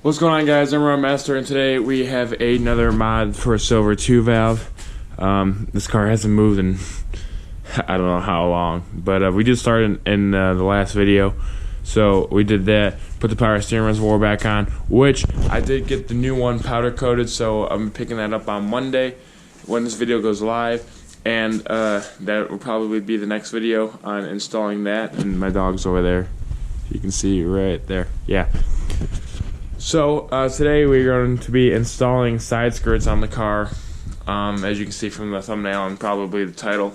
What's going on, guys? I'm Ron Master, and today we have another mod for a Silver2 valve. This car hasn't moved in I don't know how long, but we did start in the last video, so we did that. Put the power steering reservoir back on, which I did get the new one powder coated, so I'm picking that up on Monday when this video goes live, and that will probably be the next video on installing that. And my dog's over there, you can see right there. Yeah. So today we're going to be installing side skirts on the car, as you can see from the thumbnail and probably the title.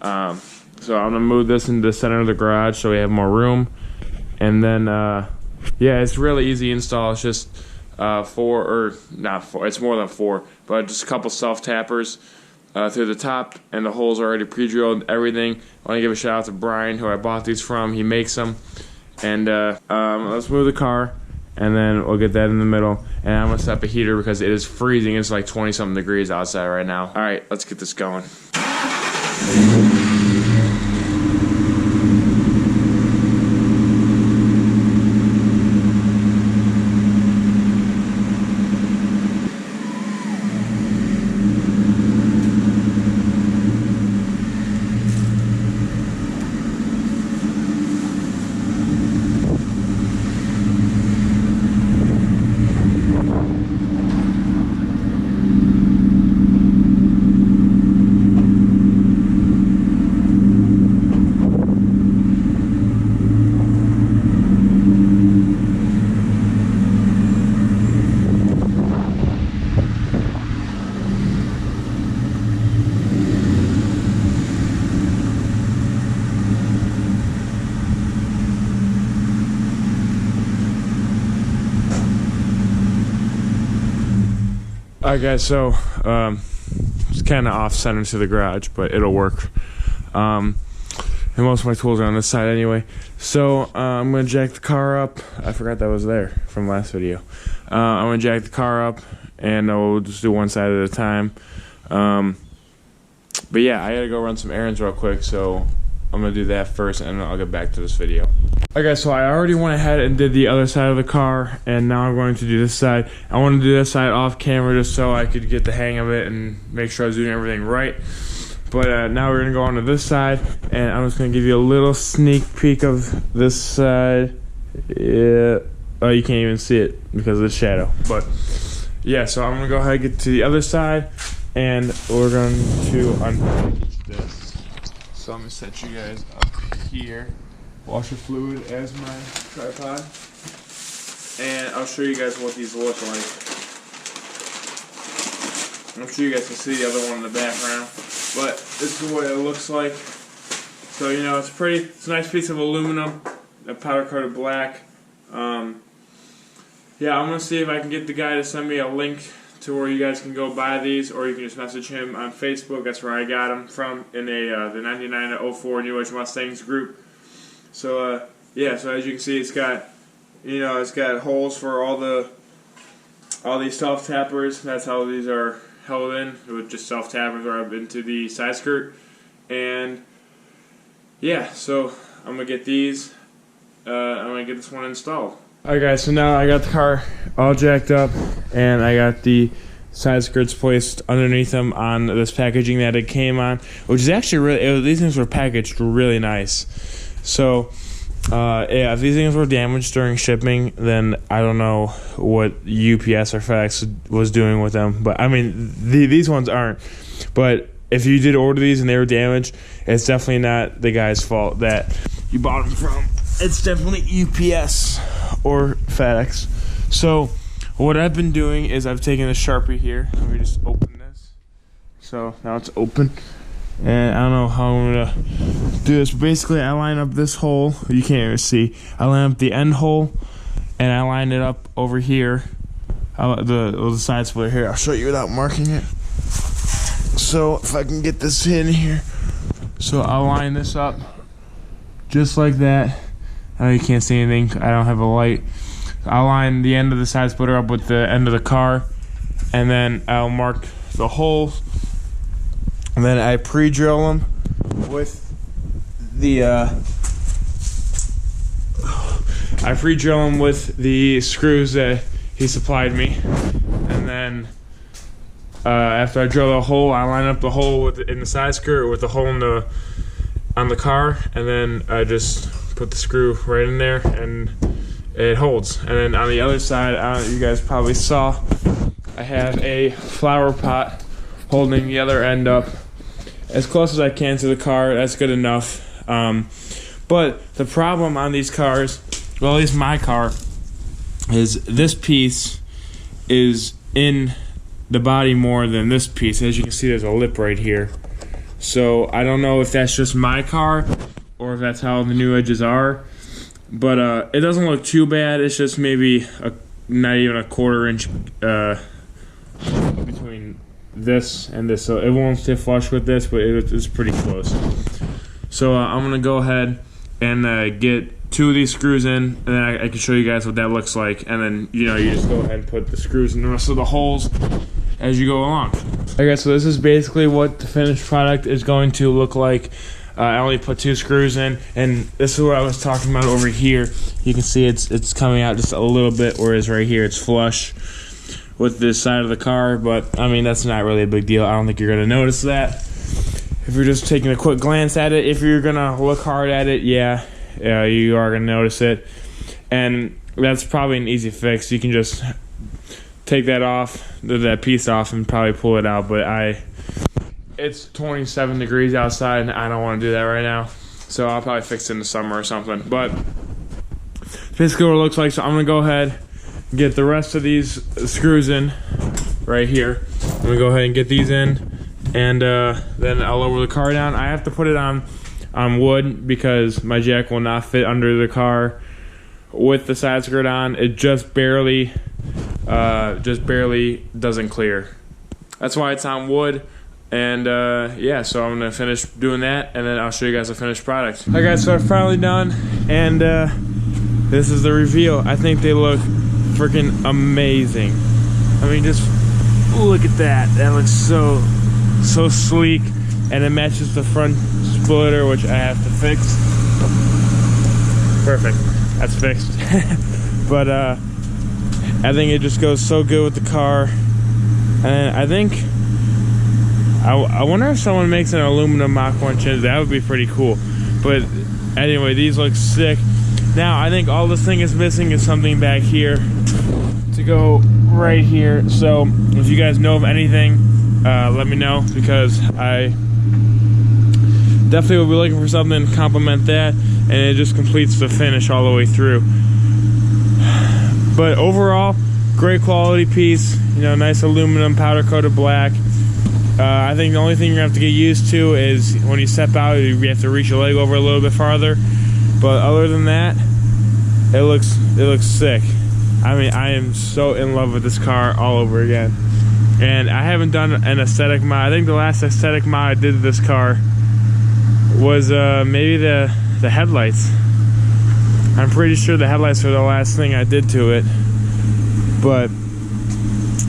So I'm going to move this into the center of the garage so we have more room. And then, yeah, it's really easy install. It's just it's more than four, but just a couple self-tappers through the top, and the holes are already pre-drilled, everything. I want to give a shout out to Brian, who I bought these from. He makes them. And let's move the car, and then we'll get that in the middle. And I'm gonna set up a heater because it is freezing. It's like 20 something degrees outside right now. All right, let's get this going. Alright, guys, so it's kind of off center to the garage, but it'll work. And most of my tools are on this side anyway. So I'm going to jack the car up. I forgot that was there from last video. I'm going to jack the car up, and we'll just do one side at a time. But yeah, I got to go run some errands real quick, so I'm going to do that first, and then I'll get back to this video. Okay, so I already went ahead and did the other side of the car, and now I'm going to do this side. I want to do this side off camera just so I could get the hang of it and make sure I was doing everything right. But now we're going to go on to this side, and I'm just going to give you a little sneak peek of this side. Yeah. Oh, you can't even see it because of the shadow. But yeah, so I'm going to go ahead and get to the other side, and we're going to unpackage this. So I'm going to set you guys up here. Washer fluid as my tripod, and I'll show you guys what these look like. I'm sure you guys can see the other one in the background, but this is what it looks like. So, you know, it's pretty. It's a nice piece of aluminum, a powder coated black. Yeah, I'm gonna see if I can get the guy to send me a link to where you guys can go buy these, or you can just message him on Facebook. That's where I got them from, in the 99-04 New Age Mustangs group. So yeah, so as you can see, it's got, you know, it's got holes for all these self tappers. That's how these are held in, with just self tappers are up into the side skirt. And yeah, so I'm gonna get these. I'm gonna get this one installed. Alright, guys, so now I got the car all jacked up, and I got the side skirts placed underneath them on this packaging that it came on, which is actually really, these things were packaged really nice. So, yeah, if these things were damaged during shipping, then I don't know what UPS or FedEx was doing with them. But, I mean, these ones aren't. But if you did order these and they were damaged, it's definitely not the guy's fault that you bought them from. It's definitely UPS or FedEx. So, what I've been doing is I've taken a Sharpie here. Let me just open this. So, now it's open. And I don't know how I'm gonna do this. Basically, I line up this hole. You can't even see. I line up the end hole, and I line it up over here. The side splitter here. I'll show you without marking it. So if I can get this in here, so I'll line this up just like that. I know you can't see anything. I don't have a light. I'll line the end of the side splitter up with the end of the car, and then I'll mark the holes. And then I pre-drill them with the I pre-drill them with the screws that he supplied me. And then after I drill a hole, I line up the hole in the side skirt with the hole on the car, and then I just put the screw right in there and it holds. And then on the other side, you guys probably saw, I have a flower pot holding the other end up as close as I can to the car. That's good enough. But the problem on these cars, well, at least my car, is this piece is in the body more than this piece. As you can see, there's a lip right here. So I don't know if that's just my car or if that's how the new edges are. But it doesn't look too bad. It's just maybe not even a 1/4 inch between this and this. So it won't sit flush with this, but it's pretty close. So I'm going to go ahead and get 2 of these screws in, and then I can show you guys what that looks like. And then, you just go ahead and put the screws in the rest of the holes as you go along. Okay, so this is basically what the finished product is going to look like. I only put 2 screws in, and this is what I was talking about over here. You can see it's coming out just a little bit, whereas right here it's flush with this side of the car. But I mean, that's not really a big deal. I don't think you're gonna notice that if you're just taking a quick glance at it. If you're gonna look hard at it, yeah, you are gonna notice it, and that's probably an easy fix. You can just take that off, that piece off, and probably pull it out. But it's 27 degrees outside, and I don't want to do that right now. So I'll probably fix it in the summer or something. But basically what it looks like. So I'm gonna go ahead and get the rest of these screws in right here. I'm gonna go ahead and get these in, and then I'll lower the car down. I have to put it on wood because my jack will not fit under the car with the side skirt on. It just barely doesn't clear. That's why it's on wood. And yeah, so I'm gonna finish doing that, and then I'll show you guys the finished product. Alright guys, so I'm finally done, and this is the reveal. I think they look freaking amazing. I mean, just look at that. That looks so sleek, and it matches the front splitter, which I have to fix. Perfect, that's fixed. But I think it just goes so good with the car, and I think I wonder if someone makes an aluminum Mach 1 chin. That would be pretty cool. But anyway, these look sick. Now, I think all this thing is missing is something back here to go right here. So if you guys know of anything, let me know, because I definitely will be looking for something to complement that, and it just completes the finish all the way through. But overall, great quality piece. Nice aluminum powder coated black. I think the only thing you're gonna have to get used to is when you step out, you have to reach your leg over a little bit farther. But other than that, it looks sick. I mean, I am so in love with this car all over again. And I haven't done an aesthetic mod. I think the last aesthetic mod I did to this car was maybe the headlights. I'm pretty sure the headlights were the last thing I did to it. But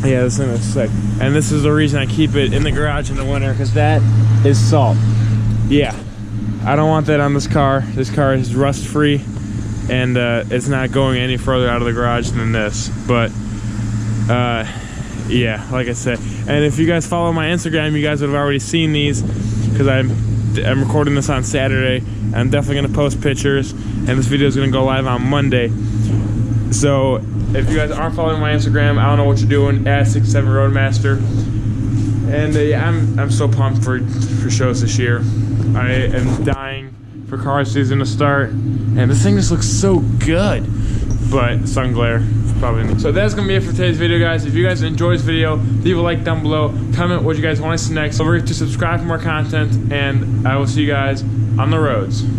yeah, this thing looks sick. And this is the reason I keep it in the garage in the winter, because that is salt. Yeah, I don't want that on this car. This car is rust free, and it's not going any further out of the garage than this. But yeah, like I said, and if you guys follow my Instagram, you guys would have already seen these, because I'm recording this on Saturday. I'm definitely gonna post pictures, and this video is gonna go live on Monday. So if you guys aren't following my Instagram, I don't know what you're doing, at 67 Roadmaster. And yeah, I'm so pumped for shows this year. I am dying for car season to start, and this thing just looks so good. But sun glare is probably not. So that's gonna be it for today's video, guys. If you guys enjoyed this video, leave a like down below, comment what you guys want to see next. Don't forget to subscribe for more content, and I will see you guys on the roads.